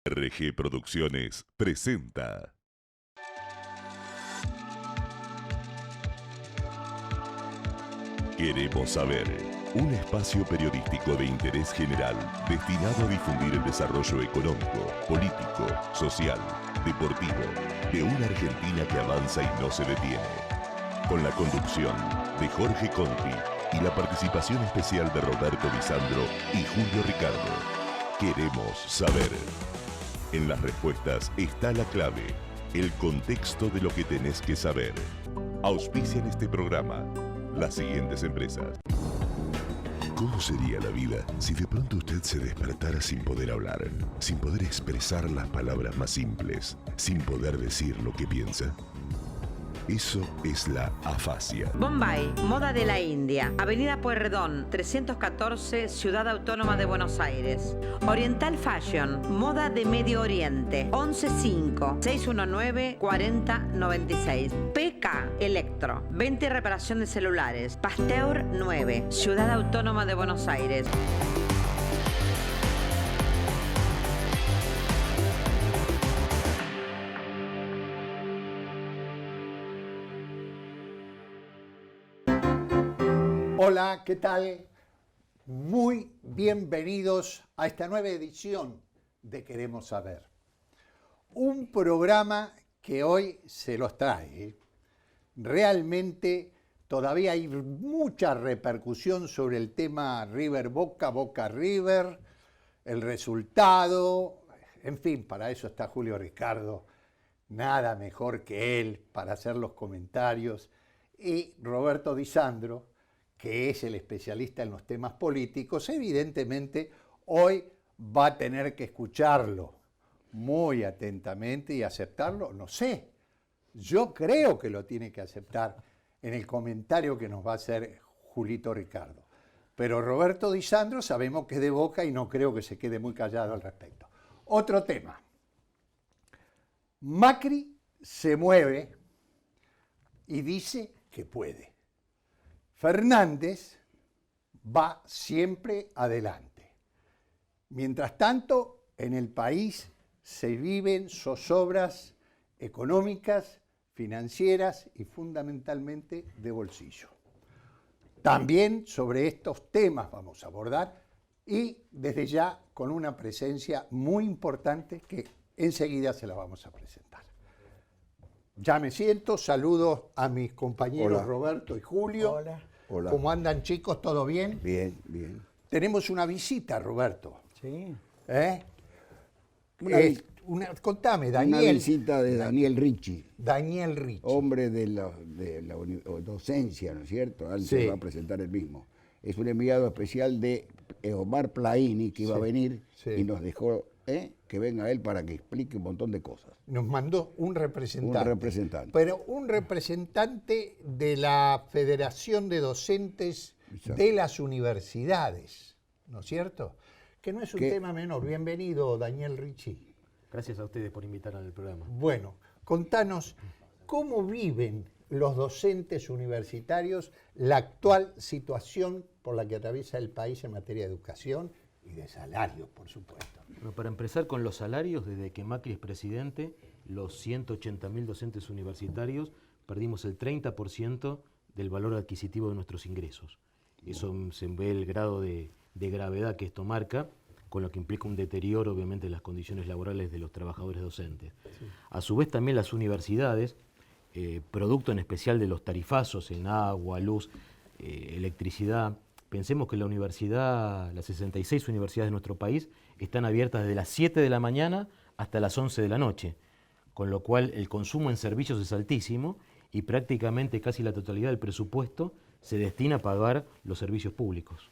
RG Producciones presenta. Queremos saber, un espacio periodístico de interés general destinado a difundir el desarrollo económico, político, social, deportivo de una Argentina que avanza y no se detiene. Con la conducción de Jorge Conti y la participación especial de Roberto Di Sandro y Julio Ricardo. Queremos saber. En las respuestas está la clave, el contexto de lo que tenés que saber. Auspician este programa las siguientes empresas. ¿Cómo sería la vida si de pronto usted se despertara sin poder hablar, sin poder expresar las palabras más simples, sin poder decir lo que piensa? Eso es la afasia. Bombay, moda de la India, Avenida Pueyrredón, 314, Ciudad Autónoma de Buenos Aires. Oriental Fashion, moda de Medio Oriente, 115-619-4096. PK Electro, venta y reparación de celulares, Pasteur 9, Ciudad Autónoma de Buenos Aires. Hola, ¿qué tal? Muy bienvenidos a esta nueva edición de Queremos Saber. Un programa que hoy se los trae. Realmente todavía hay mucha repercusión sobre el tema River Boca, Boca River, el resultado. En fin, para eso está Julio Ricardo. Nada mejor que él para hacer los comentarios. Y Roberto Di Sandro, que es el especialista en los temas políticos, evidentemente hoy va a tener que escucharlo muy atentamente y aceptarlo, no sé. Yo creo que lo tiene que aceptar en el comentario que nos va a hacer Julito Ricardo. Pero Roberto Di Sandro sabemos que es de Boca y no creo que se quede muy callado al respecto. Otro tema. Macri se mueve y dice que puede. Fernández va siempre adelante. Mientras tanto, en el país se viven zozobras económicas, financieras y fundamentalmente de bolsillo. También sobre estos temas vamos a abordar y desde ya con una presencia muy importante que enseguida se la vamos a presentar. Ya me siento, saludo a mis compañeros. Hola. Roberto y Julio. Hola. Hola. ¿Cómo andan, chicos? ¿Todo bien? Bien, bien. Tenemos una visita, Roberto. Sí. Contame, Daniel. Una visita de Daniel Ricci. Daniel Ricci. Hombre de la docencia, ¿no es cierto? Antes Sí. va a presentar él mismo. Es un enviado especial de Omar Plaini, que iba a venir y nos dejó que venga él para que explique un montón de cosas. Nos mandó un representante. Un representante. Pero un representante de la Federación de Docentes de las Universidades, ¿no es cierto? Que no es un tema menor. Bienvenido, Daniel Ricci. Gracias a ustedes por invitarme al programa. Bueno, contanos, ¿cómo viven los docentes universitarios la actual situación por la que atraviesa el país en materia de educación y de salarios, por supuesto? Bueno, para empezar con los salarios, desde que Macri es presidente, los 180.000 docentes universitarios perdimos el 30% del valor adquisitivo de nuestros ingresos. Eso se ve el grado de gravedad que esto marca, con lo que implica un deterioro, obviamente, de las condiciones laborales de los trabajadores docentes. Sí. A su vez, también las universidades, producto en especial de los tarifazos en agua, luz, electricidad. Pensemos que las 66 universidades de nuestro país están abiertas desde las 7 de la mañana hasta las 11 de la noche, con lo cual el consumo en servicios es altísimo y prácticamente casi la totalidad del presupuesto se destina a pagar los servicios públicos.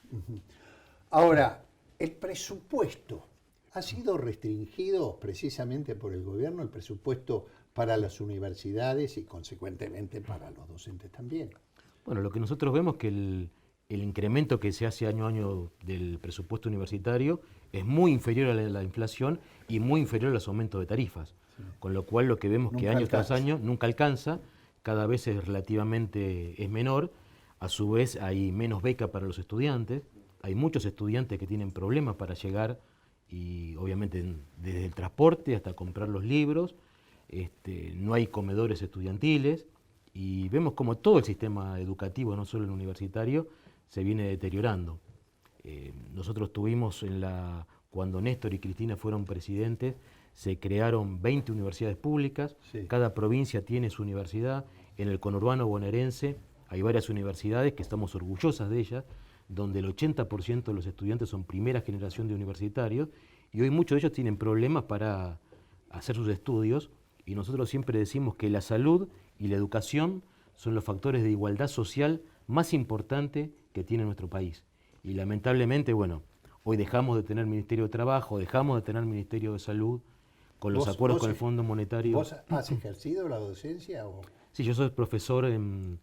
Ahora, el presupuesto ha sido restringido precisamente por el gobierno, el presupuesto para las universidades y consecuentemente para los docentes también. Bueno, lo que nosotros vemos es que el incremento que se hace año a año del presupuesto universitario es muy inferior a la inflación y muy inferior a los aumentos de tarifas. Sí. Con lo cual lo que vemos que año tras año nunca alcanza, cada vez relativamente es menor. A su vez hay menos beca para los estudiantes, hay muchos estudiantes que tienen problemas para llegar y obviamente desde el transporte hasta comprar los libros, no hay comedores estudiantiles y vemos como todo el sistema educativo, no solo el universitario, se viene deteriorando. Nosotros tuvimos cuando Néstor y Cristina fueron presidentes, se crearon 20 universidades públicas, sí. Cada provincia tiene su universidad. En el conurbano bonaerense hay varias universidades que estamos orgullosas de ellas, donde el 80% de los estudiantes son primera generación de universitarios y hoy muchos de ellos tienen problemas para hacer sus estudios y nosotros siempre decimos que la salud y la educación son los factores de igualdad social más importantes que tiene nuestro país. Y lamentablemente, bueno, hoy dejamos de tener Ministerio de Trabajo, dejamos de tener Ministerio de Salud, con los acuerdos con el Fondo Monetario. ¿Vos has ejercido la docencia? O? Sí, yo soy profesor en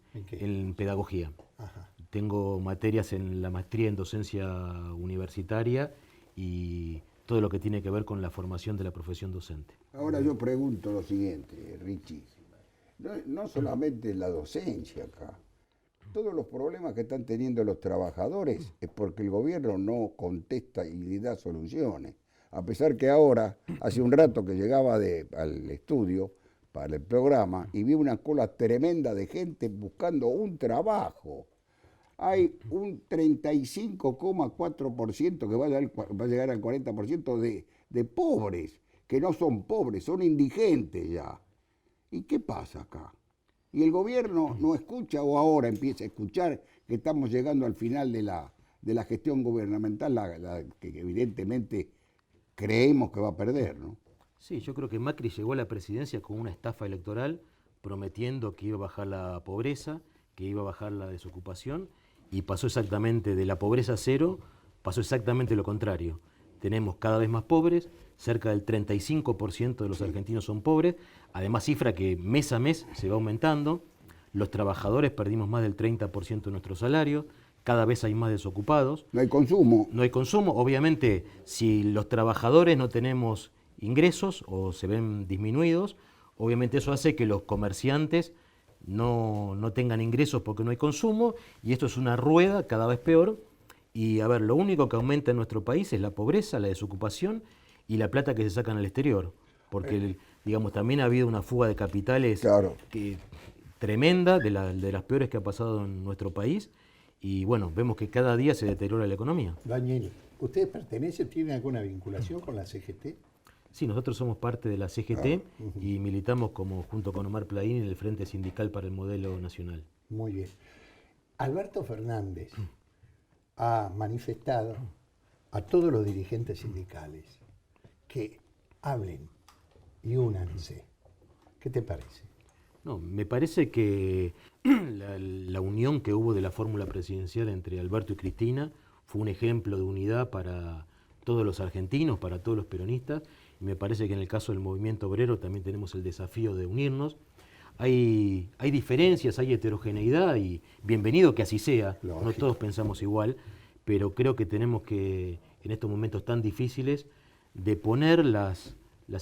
pedagogía. Ajá. Tengo materias en la maestría en docencia universitaria y todo lo que tiene que ver con la formación de la profesión docente. Ahora yo pregunto lo siguiente, Richie. No solamente la docencia acá. Todos los problemas que están teniendo los trabajadores es porque el gobierno no contesta y le da soluciones. A pesar que ahora, hace un rato que llegaba al estudio para el programa y vi una cola tremenda de gente buscando un trabajo. Hay un 35,4% que va a llegar al 40% de pobres, que no son pobres, son indigentes ya. ¿Y qué pasa acá? Y el gobierno no escucha o ahora empieza a escuchar que estamos llegando al final de la gestión gubernamental, que evidentemente creemos que va a perder, ¿no? Sí, yo creo que Macri llegó a la presidencia con una estafa electoral prometiendo que iba a bajar la pobreza, que iba a bajar la desocupación y pasó exactamente de la pobreza a cero, pasó exactamente lo contrario. Tenemos cada vez más pobres, cerca del 35% de los argentinos son pobres, además cifra que mes a mes se va aumentando, los trabajadores perdimos más del 30% de nuestro salario, cada vez hay más desocupados. No hay consumo. No hay consumo, obviamente si los trabajadores no tenemos ingresos o se ven disminuidos, obviamente eso hace que los comerciantes no tengan ingresos porque no hay consumo y esto es una rueda cada vez peor. Y a ver, lo único que aumenta en nuestro país es la pobreza, la desocupación y la plata que se saca en el exterior. Porque, digamos, también ha habido una fuga de capitales tremenda, de las peores que ha pasado en nuestro país. Y bueno, vemos que cada día se deteriora la economía. Daniel, ¿ustedes pertenecen, tienen alguna vinculación con la CGT? Sí, nosotros somos parte de la CGT y militamos junto con Omar Plaín en el Frente Sindical para el Modelo Nacional. Muy bien. Alberto Fernández ha manifestado a todos los dirigentes sindicales que hablen y únanse. ¿Qué te parece? No, me parece que la unión que hubo de la fórmula presidencial entre Alberto y Cristina fue un ejemplo de unidad para todos los argentinos, para todos los peronistas, y me parece que en el caso del movimiento obrero también tenemos el desafío de unirnos. Hay diferencias, hay heterogeneidad y bienvenido que así sea, lógico. No todos pensamos igual, pero creo que tenemos que, en estos momentos tan difíciles, de poner las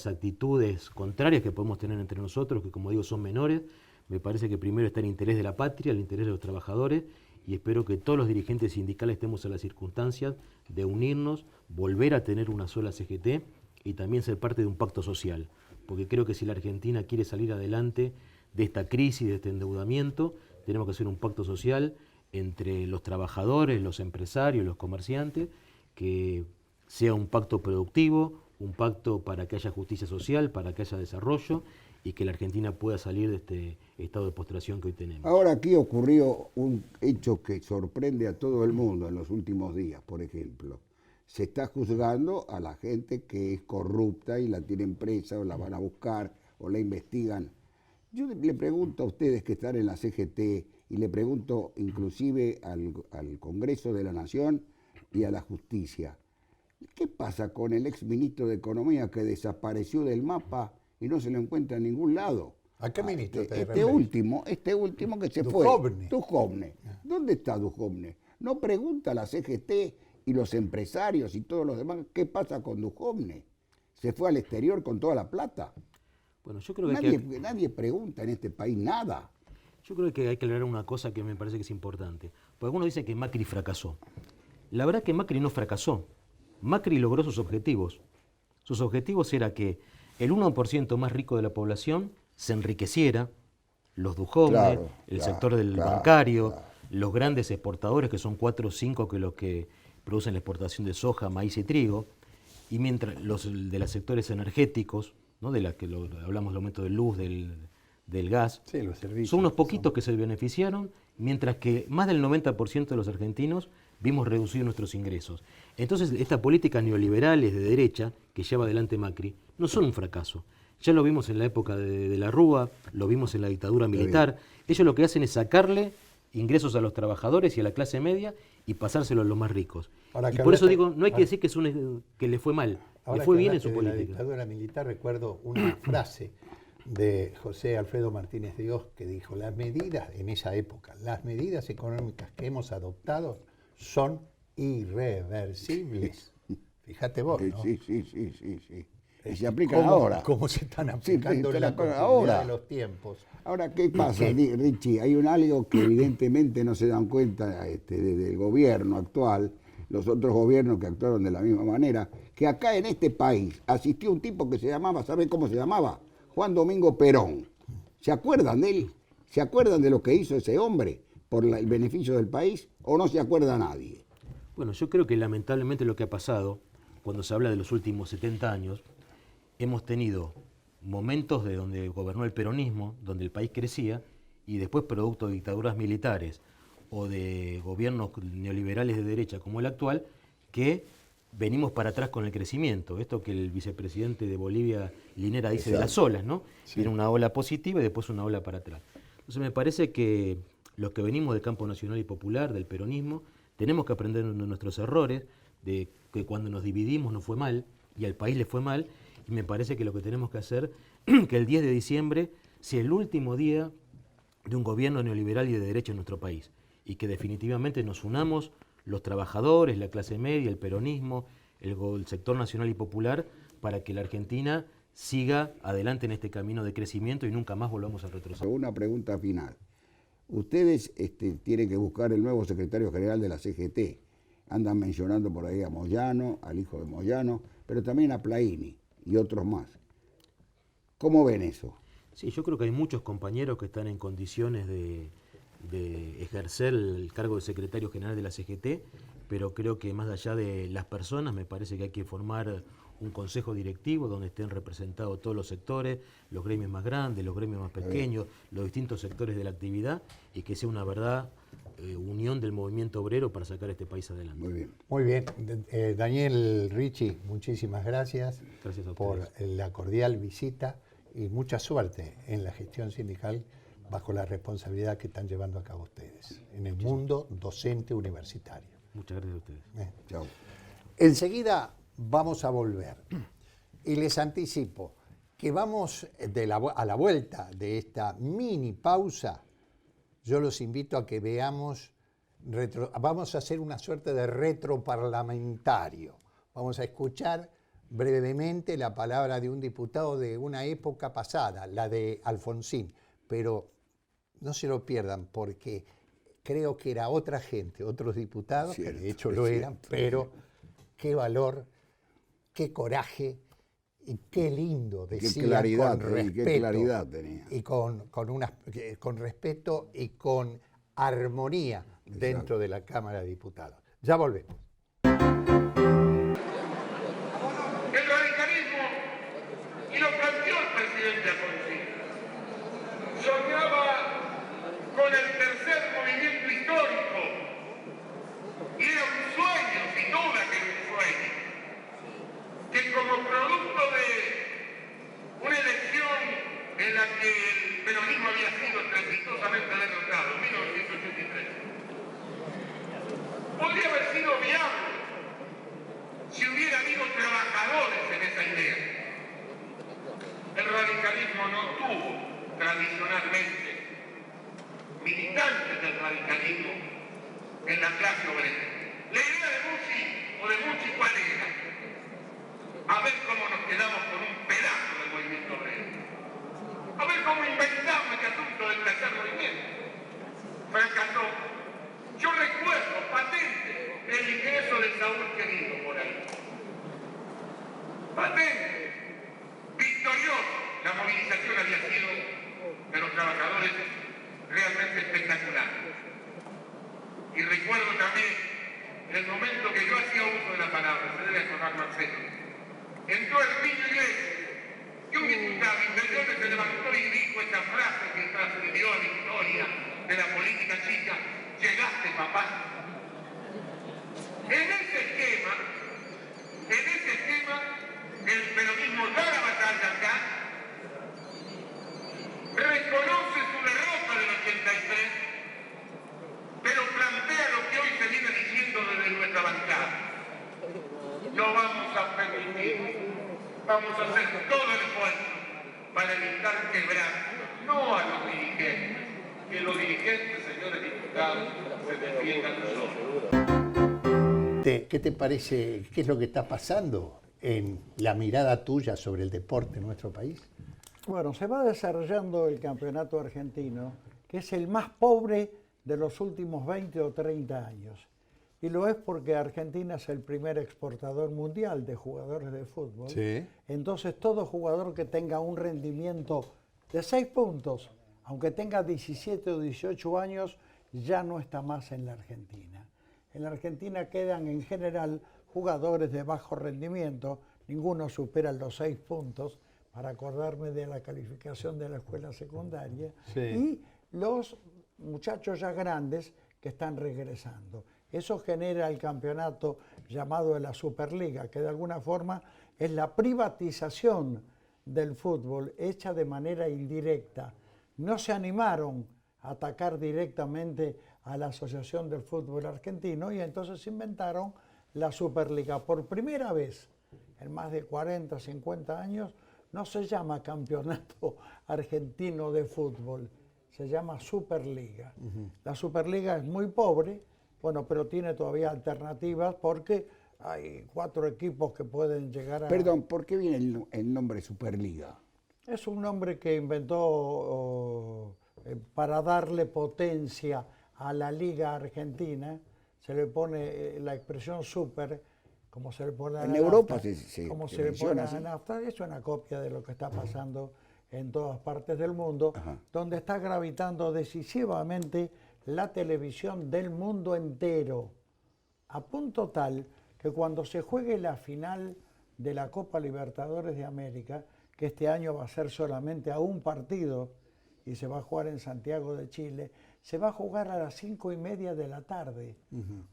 actitudes contrarias que podemos tener entre nosotros, que como digo son menores. Me parece que primero está el interés de la patria, el interés de los trabajadores, y espero que todos los dirigentes sindicales estemos en las circunstancias de unirnos, volver a tener una sola CGT y también ser parte de un pacto social, porque creo que si la Argentina quiere salir adelante de esta crisis, de este endeudamiento, tenemos que hacer un pacto social entre los trabajadores, los empresarios, los comerciantes, que sea un pacto productivo, un pacto para que haya justicia social, para que haya desarrollo y que la Argentina pueda salir de este estado de postración que hoy tenemos. Ahora aquí ocurrió un hecho que sorprende a todo el mundo en los últimos días, por ejemplo. Se está juzgando a la gente que es corrupta y la tienen presa o la van a buscar o la investigan. Yo le pregunto a ustedes que están en la CGT y le pregunto inclusive al Congreso de la Nación y a la Justicia. ¿Qué pasa con el exministro de Economía que desapareció del mapa y no se lo encuentra en ningún lado? ¿A qué ministro te este último que se fue. Duhovne. ¿Dónde está Duhovne? No pregunta a la CGT y los empresarios y todos los demás qué pasa con Duhovne. Se fue al exterior con toda la plata. Bueno, yo creo que nadie pregunta en este país nada. Yo creo que hay que aclarar una cosa que me parece que es importante. Porque algunos dicen que Macri fracasó. La verdad que Macri no fracasó. Macri logró sus objetivos. Sus objetivos era que el 1% más rico de la población se enriqueciera, los dujómenes, el sector del bancario, los grandes exportadores, que son 4 o 5 que los que producen la exportación de soja, maíz y trigo, y mientras los de los sectores energéticos, ¿no? De la que hablamos del aumento de luz, del gas, Sí, los servicios. son unos poquitos que se beneficiaron, mientras que más del 90% de los argentinos vimos reducidos nuestros ingresos. Entonces, estas políticas neoliberales de derecha que lleva adelante Macri no son un fracaso. Ya lo vimos en la época de la Rúa, lo vimos en la dictadura militar. Ellos lo que hacen es sacarle ingresos a los trabajadores y a la clase media y pasárselo a los más ricos. Ahora, Y por eso digo, no hay que decir que le fue mal, le fue bien en su de la política. dictadura militar, recuerdo una frase de José Alfredo Martínez de Hoz que dijo: las medidas, en esa época, las medidas económicas que hemos adoptado son irreversibles. Fíjate vos, ¿no? Sí. Y se aplican ahora. ¿Cómo se están aplicando Sí, la continuidad de los tiempos? Ahora, ¿qué pasa, Richie? Hay algo que evidentemente no se dan cuenta desde el gobierno actual, los otros gobiernos que actuaron de la misma manera, que acá en este país asistió un tipo que se llamaba, ¿sabe cómo se llamaba? Juan Domingo Perón. ¿Se acuerdan de él? ¿Se acuerdan de lo que hizo ese hombre por el beneficio del país o no se acuerda nadie? Bueno, yo creo que lamentablemente lo que ha pasado, cuando se habla de los últimos 70 años, hemos tenido momentos de donde gobernó el peronismo, donde el país crecía, y después producto de dictaduras militares o de gobiernos neoliberales de derecha como el actual, que venimos para atrás con el crecimiento. Esto que el vicepresidente de Bolivia, Linera, dice de las olas, ¿no? Sí. Viene una ola positiva y después una ola para atrás. Entonces me parece que los que venimos del campo nacional y popular, del peronismo, tenemos que aprender de nuestros errores, de que cuando nos dividimos nos fue mal y al país le fue mal, y me parece que lo que tenemos que hacer, que el 10 de diciembre sea el último día de un gobierno neoliberal y de derecha en nuestro país, y que definitivamente nos unamos los trabajadores, la clase media, el peronismo, el sector nacional y popular, para que la Argentina siga adelante en este camino de crecimiento y nunca más volvamos a retroceder. Una pregunta final. Ustedes tienen que buscar el nuevo secretario general de la CGT. Andan mencionando por ahí a Moyano, al hijo de Moyano, pero también a Plaini y otros más. ¿Cómo ven eso? Sí, yo creo que hay muchos compañeros que están en condiciones de ejercer el cargo de secretario general de la CGT, pero creo que más allá de las personas, me parece que hay que formar un consejo directivo donde estén representados todos los sectores, los gremios más grandes, los gremios más pequeños, los distintos sectores de la actividad, y que sea una verdad unión del movimiento obrero para sacar este país adelante. Muy bien. Muy bien. Daniel, Richie, muchísimas gracias a por la cordial visita y mucha suerte en la gestión sindical bajo la responsabilidad que están llevando a cabo ustedes en el mundo docente universitario. Muchas gracias a ustedes. Chao. Enseguida vamos a volver y les anticipo que vamos a la vuelta de esta mini pausa. Yo los invito a que veamos, vamos a hacer una suerte de retroparlamentario. Vamos a escuchar brevemente la palabra de un diputado de una época pasada, la de Alfonsín, pero no se lo pierdan porque creo que era otra gente, otros diputados, que de hecho lo eran, pero qué valor, qué coraje y qué lindo decía, qué claridad, con respeto, qué claridad tenía. Y con respeto y con armonía dentro de la Cámara de Diputados. Ya volvemos. El radicalismo, y lo planteó el presidente Alfonsín, soñaba con el tercer movimiento histórico, y era un sueño, sin duda que era un sueño, que como producto de una elección en la que el peronismo había sido estrepitosamente derrotado, en 1983, podría haber sido viable si hubiera habido trabajadores en esa idea. El radicalismo no tuvo tradicionalmente militantes del radicalismo en la clase obrera. La idea de Musi o de Mucci, ¿cuál era? A ver cómo nos quedamos con un pedazo del movimiento obrero. A ver cómo inventamos este asunto del tercer movimiento. Fracasó. Yo recuerdo patente el ingreso de Saúl Querido por ahí. Patente. movilización había sido de los trabajadores realmente espectacular. Y recuerdo también el momento que yo hacía uso de la palabra, se debe acordar Marcelo. Entró el niño Iglesias y un diputado interior se levantó y dijo esta frase que trascendió a la historia de la política chica: llegaste, papá. En ese esquema, el peronismo da la batalla acá, reconoce su derrota del 83, pero plantea lo que hoy se viene diciendo desde nuestra bancada. No vamos a permitir, vamos a hacer todo el esfuerzo para evitar quebrar, no a los dirigentes, que los dirigentes, señores diputados, se defiendan solos. ¿Qué te parece? ¿Qué es lo que está pasando en la mirada tuya sobre el deporte en nuestro país? Bueno, se va desarrollando el campeonato argentino, que es el más pobre de los últimos 20 o 30 años. Y lo es porque Argentina es el primer exportador mundial de jugadores de fútbol. Sí. Entonces, todo jugador que tenga un rendimiento de 6 puntos, aunque tenga 17 o 18 años, ya no está más en la Argentina. En la Argentina quedan en general jugadores de bajo rendimiento, ninguno supera los 6 puntos, para acordarme de la calificación de la escuela secundaria, Sí. y los muchachos ya grandes que están regresando. Eso genera el campeonato llamado de la Superliga, que de alguna forma es la privatización del fútbol hecha de manera indirecta. No se animaron a atacar directamente a la Asociación del Fútbol Argentino y entonces inventaron la Superliga. Por primera vez en más de 40, 50 años no se llama Campeonato Argentino de Fútbol, se llama Superliga. La Superliga es muy pobre, bueno, pero tiene todavía alternativas porque hay 4 equipos que pueden llegar a... Perdón, ¿por qué viene el nombre Superliga? Es un nombre que inventó para darle potencia a la Liga Argentina. Se le pone la expresión super, como se le pone a En la Europa nafta, se como se le pone menciona a así. la nafta. Es una copia de lo que está pasando en todas partes del mundo, Ajá. donde está gravitando decisivamente la televisión del mundo entero, a punto tal que cuando se juegue la final de la Copa Libertadores de América, que este año va a ser solamente a un partido y se va a jugar en Santiago de Chile, se va a jugar a las 5:30 de la tarde,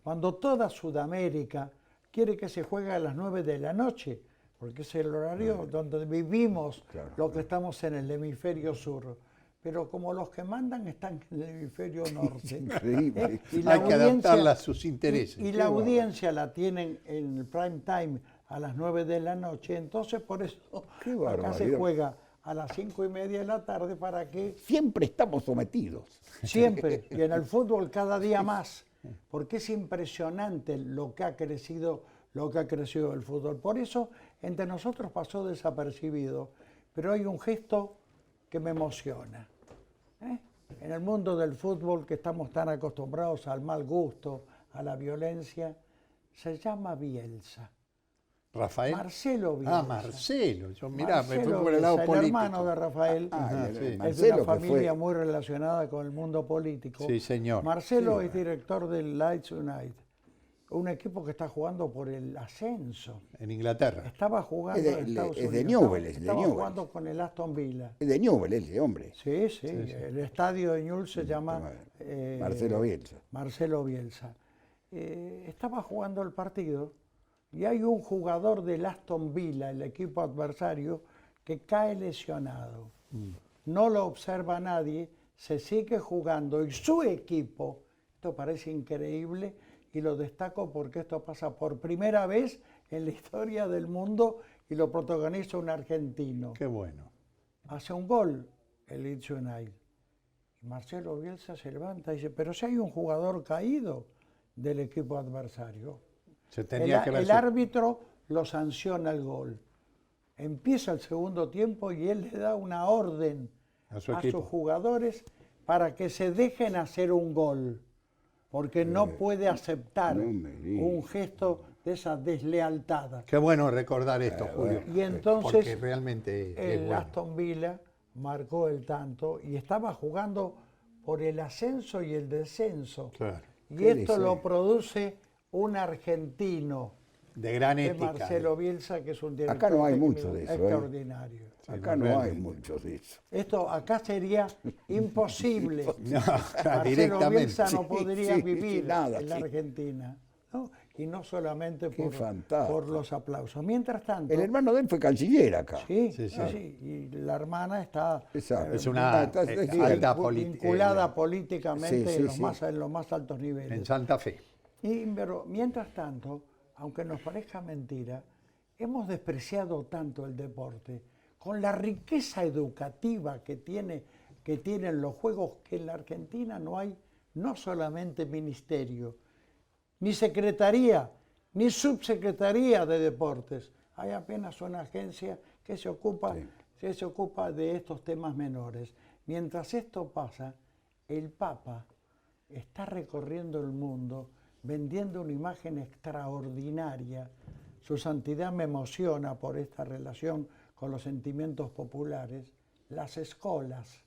cuando toda Sudamérica quiere que se juegue a las 9 de la noche, porque es el horario donde vivimos los que estamos en el hemisferio sur. Pero como los que mandan están en el hemisferio norte, Increíble. y la Hay que audiencia- adaptarla a sus intereses. y la audiencia la tienen en el prime time a las 9 de la noche, entonces por eso Qué acá se barbaridad. juega a las 5:30 de la tarde para que Siempre estamos sometidos. siempre, y en el fútbol cada día más, porque es impresionante lo que ha crecido el fútbol. Por eso entre nosotros pasó desapercibido, pero hay un gesto que me emociona. En el mundo del fútbol, que estamos tan acostumbrados al mal gusto, a la violencia, se llama Bielsa. Rafael. Marcelo Bielsa. Ah, Marcelo. Yo, mirá, me fui Marcelo por el lado Bielsa, político. hermano de Rafael, Ajá, sí. es de Marcelo, una que familia fue- muy relacionada con el mundo político. Sí, señor. Marcelo es director del Leeds United, un equipo que está jugando por el ascenso. En Inglaterra. Estaba jugando Es de- en Estados es de Unidos. Newell's, es de estaba Newell's. jugando con el Aston Villa. Es de Newell's ese hombre. Sí, sí, el estadio de Newell's se llama Marcelo Bielsa. Marcelo Bielsa. Estaba jugando el partido y hay un jugador del Aston Villa, el equipo adversario, que cae lesionado. No lo observa nadie, se sigue jugando y su equipo, esto parece increíble y lo destaco porque esto pasa por primera vez en la historia del mundo y lo protagoniza un argentino. Qué bueno. Hace un gol el Leeds United. Y Marcelo Bielsa se levanta y dice, pero si hay un jugador caído del equipo adversario. Se tenía que El árbitro lo sanciona el gol. Empieza el segundo tiempo y él le da una orden A su a equipo. sus jugadores para que se dejen hacer un gol, porque no puede aceptar no me digas. un gesto de esa deslealtad. Qué bueno recordar esto, Julio. Y entonces Porque realmente es el bueno. Aston Villa marcó el tanto y estaba jugando por el ascenso y el descenso. Claro. Y Qué esto lo deseo. produce un argentino, De gran de ética. Marcelo Bielsa, que es un director Acá no hay técnico mucho de eso, extraordinario. Acá no hay mucho de eso. Esto acá sería imposible. No, Marcelo directamente. Bielsa no Sí, podría sí, vivir sí, nada, en la sí. Argentina, ¿no? Y no solamente Qué fantástico. por los aplausos. Mientras tanto, El hermano de él fue canciller acá. sí, Sí, sí, sí. sí, y la hermana está Exacto. Es una está- alta vinculada políticamente Sí, sí, en los más altos niveles. en Santa Fe. Pero mientras tanto, aunque nos parezca mentira, hemos despreciado tanto el deporte, con la riqueza educativa que tienen los juegos, que en la Argentina no hay no solamente ministerio, ni secretaría, ni subsecretaría de deportes. Hay apenas una agencia que se ocupa de estos temas menores. Mientras esto pasa, el Papa está recorriendo el mundo vendiendo una imagen extraordinaria. Su santidad me emociona por esta relación con los sentimientos populares. Las escuelas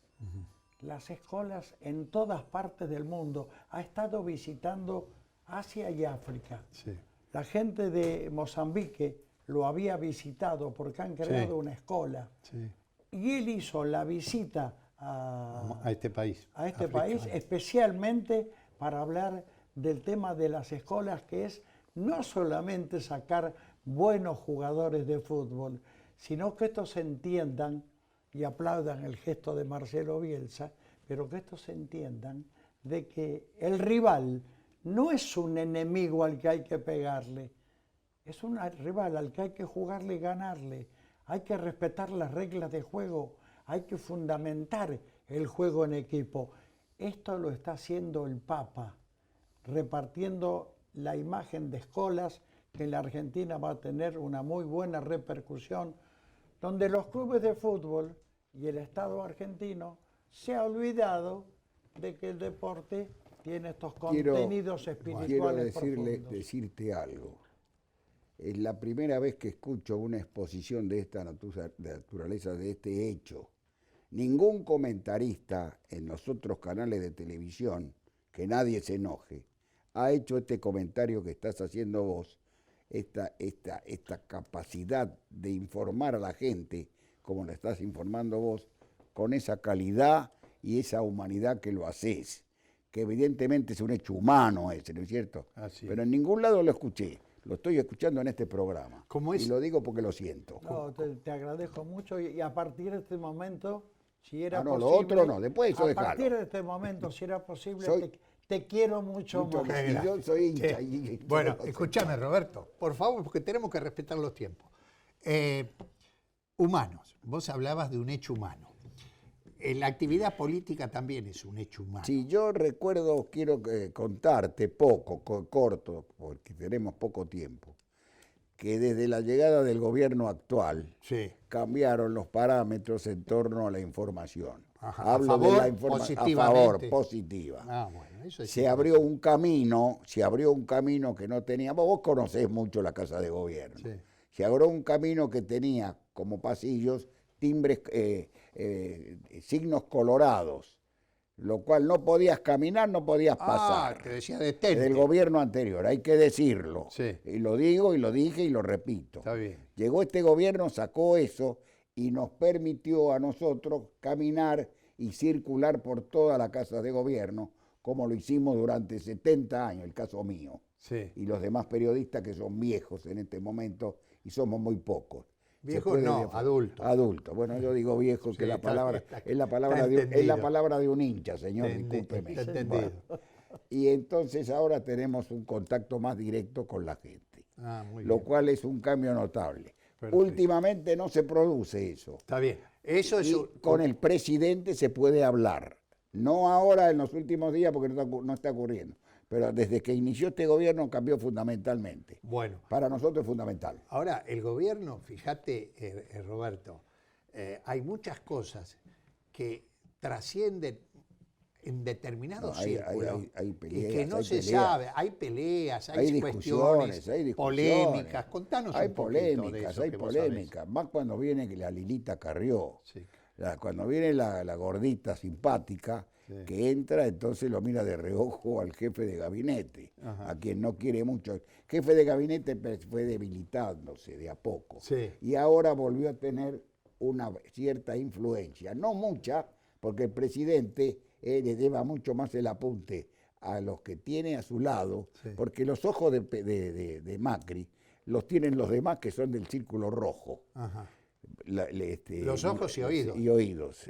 en todas partes del mundo. Ha estado visitando Asia y África. Sí. La gente de Mozambique lo había visitado porque han creado una escuela. Sí. Y él hizo la visita A este país. a este africano. país especialmente para hablar del tema de las escuelas, que es no solamente sacar buenos jugadores de fútbol, sino que estos entiendan, y aplaudan el gesto de Marcelo Bielsa, pero que estos entiendan de que el rival no es un enemigo al que hay que pegarle, es un rival al que hay que jugarle y ganarle. Hay que respetar las reglas de juego, hay que fundamentar el juego en equipo. Esto lo está haciendo el Papa, repartiendo la imagen de escuelas que en la Argentina va a tener una muy buena repercusión, donde los clubes de fútbol y el Estado argentino se ha olvidado de que el deporte tiene estos contenidos espirituales profundos. Decirte algo. Es la primera vez que escucho una exposición de esta naturaleza, de este hecho. Ningún comentarista en los otros canales de televisión, que nadie se enoje, ha hecho este comentario que estás haciendo vos, esta capacidad de informar a la gente, como lo estás informando vos, con esa calidad y esa humanidad que lo haces, que evidentemente es un hecho humano ese, ¿no es cierto? Así es. Pero en ningún lado lo escuché, lo estoy escuchando en este programa. ¿Cómo es? Y lo digo porque lo siento. No, te agradezco mucho y a partir de este momento, si era no, lo posible... otro no, después eso a déjalo. partir de este momento, si era posible, Soy- te quiero mucho Mucho más. más. Y yo soy hincha. Sí. Bueno, escúchame, Roberto, por favor, porque tenemos que respetar los tiempos. Humanos, vos hablabas de un hecho humano. La actividad política también es un hecho humano. Si yo recuerdo, quiero contarte poco, corto, porque tenemos poco tiempo, que desde la llegada del gobierno actual Sí. cambiaron los parámetros en torno a la información. Ajá, Hablo a favor, de la información a positivamente. favor, positiva. Ah, bueno, eso es Se abrió un camino que no teníamos. Vos conocés mucho la Casa de Gobierno. Sí. Se abrió un camino que tenía como pasillos timbres, signos colorados, lo cual no podías caminar, no podías pasar. te decía detente. Del gobierno anterior, hay que decirlo. Sí. Y lo digo, y lo dije, y lo repito. Está bien. Llegó este gobierno, sacó eso y nos permitió a nosotros caminar y circular por toda la Casa de Gobierno, como lo hicimos durante 70 años, el caso mío. Sí. Y los demás periodistas que son viejos en este momento, y somos muy pocos. Se Viejos puede no, adultos. Adultos. Bueno, yo digo viejo, que Sí, la palabra, está es la palabra de entendido. un hincha, señor, Entendí, discúlpeme. está entendido. Bueno, y entonces ahora tenemos un contacto más directo con la gente, Ah, muy lo bien. cual es un cambio notable. Perfecto. Últimamente no se produce eso. Está bien. Eso es Y con el presidente se puede hablar. No ahora en los últimos días porque no está ocurriendo, pero desde que inició este gobierno cambió fundamentalmente. Bueno, Para nosotros es fundamental. ahora el gobierno, fíjate, Roberto, hay muchas cosas que trascienden en determinados No, hay círculos peleas, y que no hay se peleas. sabe, hay peleas, hay discusiones, cuestiones, polémicas. Contanos hay un poquito de polémicas, eso hay que vos sabés. polémicas. Más cuando viene la Lilita Carrió. Sí. Cuando viene la gordita simpática que entra, entonces lo mira de reojo al jefe de gabinete, Ajá. a quien no quiere mucho. El jefe de gabinete fue debilitándose de a poco. Sí. Y ahora volvió a tener una cierta influencia, no mucha, porque el presidente le lleva mucho más el apunte a los que tiene a su lado, Sí. porque los ojos de Macri los tienen los demás que son del círculo rojo. Ajá. Los ojos y oídos. Y oídos.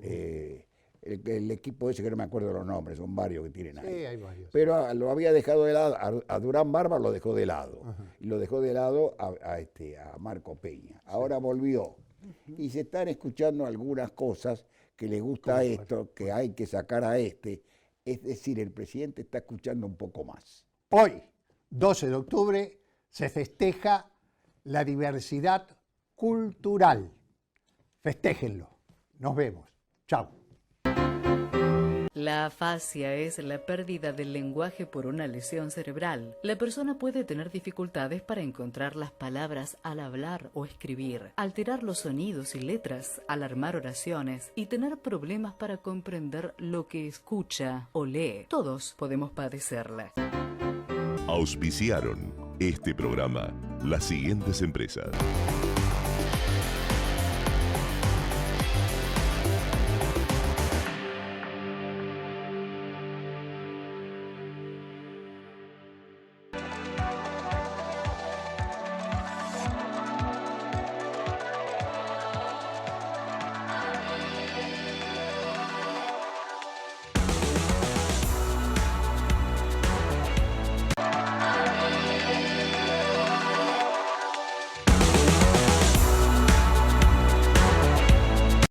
El equipo ese que no me acuerdo los nombres, son varios que tienen ahí. Sí, hay varios. Pero lo había dejado de lado, a Durán Barba lo dejó de lado. Ajá. Y lo dejó de lado a Marco Peña. Ahora volvió. Y se están escuchando algunas cosas que le gusta a esto, que hay que sacar a este. Es decir, el presidente está escuchando un poco más. Hoy, 12 de octubre, se festeja la diversidad cultural. Festéjenlo. Nos vemos. Chao. La afasia es la pérdida del lenguaje por una lesión cerebral. La persona puede tener dificultades para encontrar las palabras al hablar o escribir, alterar los sonidos y letras al armar oraciones y tener problemas para comprender lo que escucha o lee. Todos podemos padecerla. Auspiciaron este programa las siguientes empresas.